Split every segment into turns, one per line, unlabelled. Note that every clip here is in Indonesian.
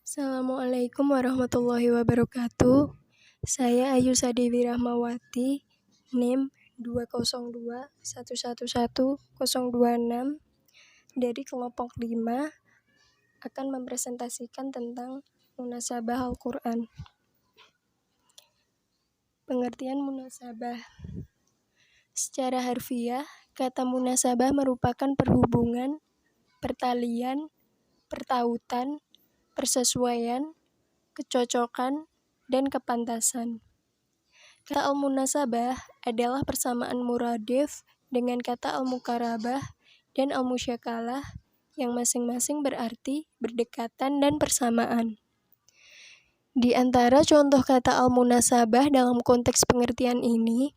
Assalamualaikum warahmatullahi wabarakatuh. Saya Ayusa Dewi Rahmawati, NIM 202111026 dari kelompok 5 akan mempresentasikan tentang munasabah Al-Quran. Pengertian munasabah. Secara harfiah, kata munasabah merupakan perhubungan, pertalian, pertautan, persesuaian, kecocokan, dan kepantasan. Kata al-munasabah adalah persamaan muradif dengan kata al-muqarabah dan al-musyakalah yang masing-masing berarti berdekatan dan persamaan. Di antara contoh kata al-munasabah dalam konteks pengertian ini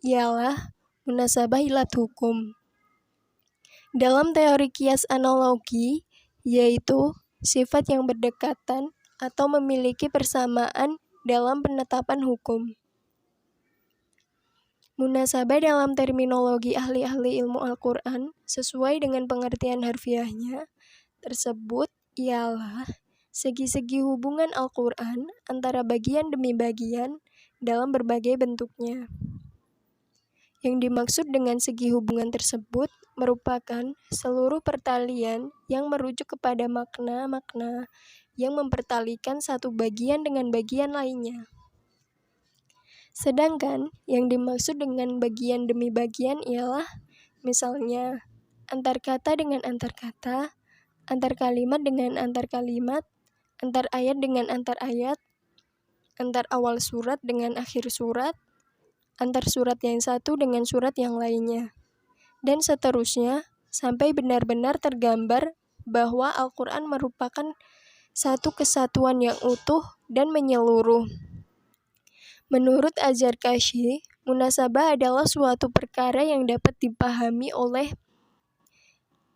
ialah munasabah ilat hukum. Dalam teori kias analogi, yaitu sifat yang berdekatan atau memiliki persamaan dalam penetapan hukum. Munasabah dalam terminologi ahli-ahli ilmu Al-Quran sesuai dengan pengertian harfiahnya tersebut ialah segi-segi hubungan Al-Quran antara bagian demi bagian dalam berbagai bentuknya. Yang dimaksud dengan segi hubungan tersebut merupakan seluruh pertalian yang merujuk kepada makna-makna yang mempertalikan satu bagian dengan bagian lainnya. Sedangkan yang dimaksud dengan bagian demi bagian ialah misalnya antar kata dengan antar kata, antar kalimat dengan antar kalimat, antar ayat dengan antar ayat, antar awal surat dengan akhir surat, antar surat yang satu dengan surat yang lainnya, dan seterusnya sampai benar-benar tergambar bahwa Al-Quran merupakan satu kesatuan yang utuh dan menyeluruh. Menurut Az-Zarkashi, munasabah adalah suatu perkara yang dapat dipahami oleh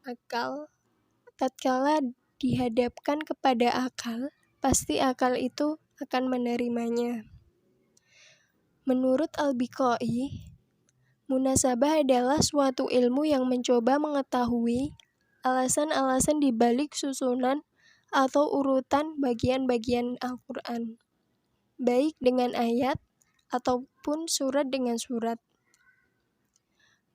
akal. Tatkala dihadapkan kepada akal, pasti akal itu akan menerimanya. Menurut Al-Biqai, munasabah adalah suatu ilmu yang mencoba mengetahui alasan-alasan di balik susunan atau urutan bagian-bagian Al-Quran, baik dengan ayat ataupun surat dengan surat.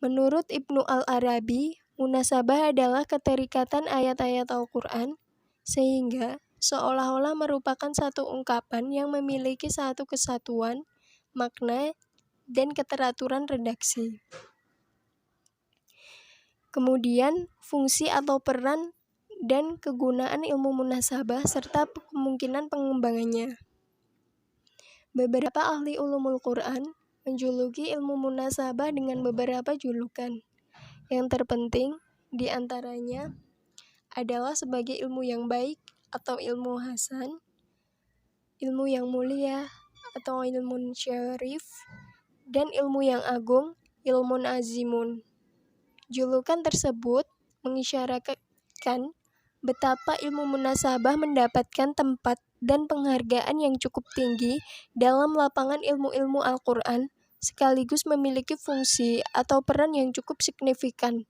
Menurut Ibnu Al-Arabi, munasabah adalah keterikatan ayat-ayat Al-Quran sehingga seolah-olah merupakan satu ungkapan yang memiliki satu kesatuan, makna, dan keteraturan redaksi. Kemudian, fungsi atau peran dan kegunaan ilmu munasabah serta kemungkinan pengembangannya. Beberapa ahli ulumul Quran menjuluki ilmu munasabah dengan beberapa julukan. Yang terpenting di antaranya adalah sebagai ilmu yang baik atau ilmu hasan, ilmu yang mulia atau ilmu syarif, dan ilmu yang agung, ilmun azimun. Julukan tersebut mengisyaratkan betapa ilmu munasabah mendapatkan tempat dan penghargaan yang cukup tinggi dalam lapangan ilmu-ilmu Al-Quran, sekaligus memiliki fungsi atau peran yang cukup signifikan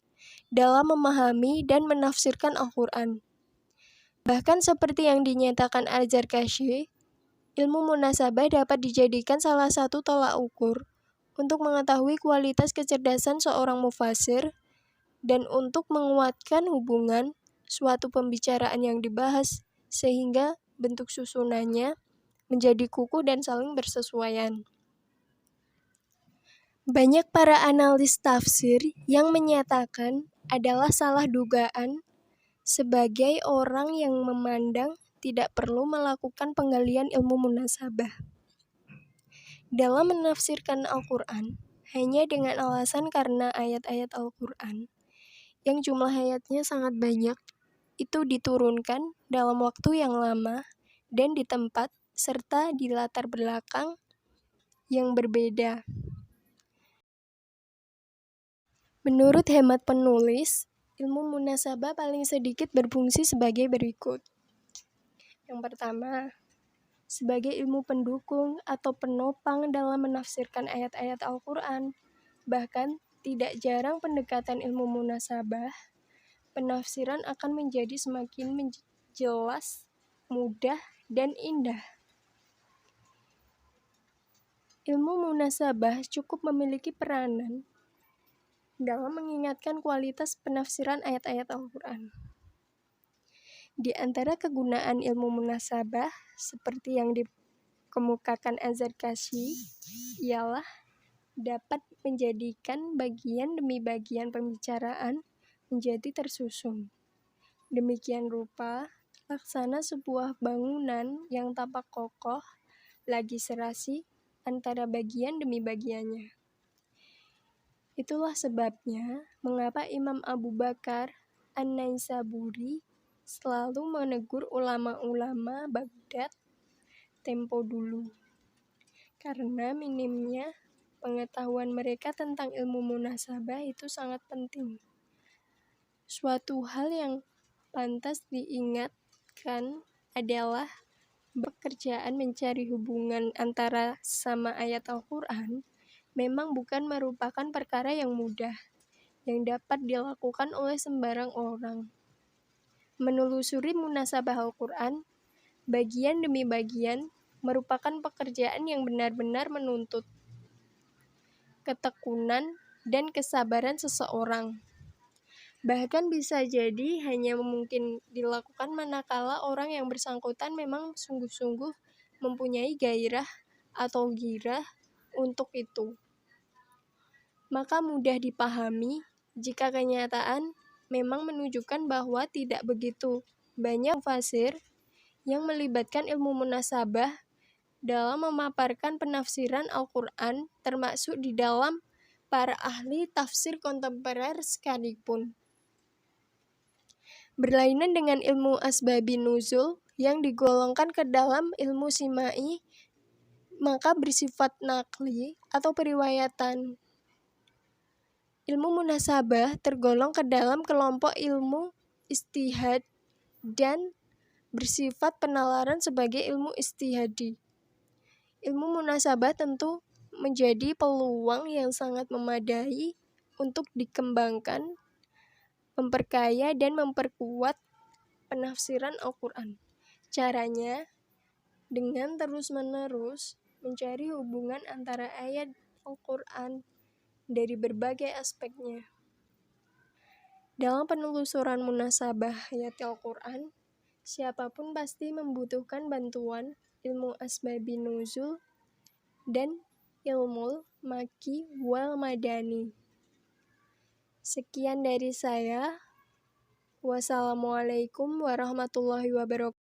dalam memahami dan menafsirkan Al-Quran. Bahkan seperti yang dinyatakan Az-Zarkashi, ilmu munasabah dapat dijadikan salah satu tolak ukur untuk mengetahui kualitas kecerdasan seorang mufasir dan untuk menguatkan hubungan suatu pembicaraan yang dibahas sehingga bentuk susunannya menjadi kukuh dan saling bersesuaian. Banyak para analis tafsir yang menyatakan adalah salah dugaan sebagai orang yang memandang tidak perlu melakukan penggalian ilmu munasabah dalam menafsirkan Al-Quran hanya dengan alasan karena ayat-ayat Al-Quran yang jumlah ayatnya sangat banyak itu diturunkan dalam waktu yang lama dan di tempat serta di latar belakang yang berbeda. Menurut hemat penulis, ilmu munasabah paling sedikit berfungsi sebagai berikut. Yang pertama, sebagai ilmu pendukung atau penopang dalam menafsirkan ayat-ayat Al-Quran. Bahkan tidak jarang pendekatan ilmu munasabah penafsiran akan menjadi semakin jelas, mudah, dan indah. Ilmu munasabah cukup memiliki peranan dalam mengingatkan kualitas penafsiran ayat-ayat Al-Quran. Di antara kegunaan ilmu munasabah, seperti yang dikemukakan Az-Zarkashi, ialah dapat menjadikan bagian demi bagian pembicaraan menjadi tersusun. Demikian rupa, laksana sebuah bangunan yang tampak kokoh lagi serasi antara bagian demi bagiannya. Itulah sebabnya mengapa Imam Abu Bakar An-Naisaburi selalu menegur ulama-ulama Baghdad tempo dulu, karena minimnya pengetahuan mereka tentang ilmu munasabah itu sangat penting. Suatu hal yang pantas diingatkan adalah pekerjaan mencari hubungan antara sama ayat Al-Quran memang bukan merupakan perkara yang mudah, yang dapat dilakukan oleh sembarang orang. Menelusuri munasabah Al-Quran, bagian demi bagian, merupakan pekerjaan yang benar-benar menuntut ketekunan dan kesabaran seseorang. Bahkan bisa jadi hanya mungkin dilakukan manakala orang yang bersangkutan memang sungguh-sungguh mempunyai gairah atau girah untuk itu. Maka mudah dipahami jika kenyataan memang menunjukkan bahwa tidak begitu banyak mufasir yang melibatkan ilmu munasabah dalam memaparkan penafsiran Al-Quran, termasuk di dalam para ahli tafsir kontemporer sekalipun. Berlainan dengan ilmu asbabin nuzul yang digolongkan ke dalam ilmu simai, maka bersifat nakli atau periwayatan. Ilmu munasabah tergolong ke dalam kelompok ilmu ijtihad dan bersifat penalaran sebagai ilmu ijtihadi. Ilmu munasabah tentu menjadi peluang yang sangat memadai untuk dikembangkan, memperkaya dan memperkuat penafsiran Al-Quran. Caranya dengan terus-menerus mencari hubungan antara ayat Al-Quran dari berbagai aspeknya. Dalam penelusuran munasabah ayat Al-Quran, siapapun pasti membutuhkan bantuan ilmu asbabin nuzul dan ilmu maki wal madani. Sekian dari saya. Wassalamualaikum warahmatullahi wabarakatuh.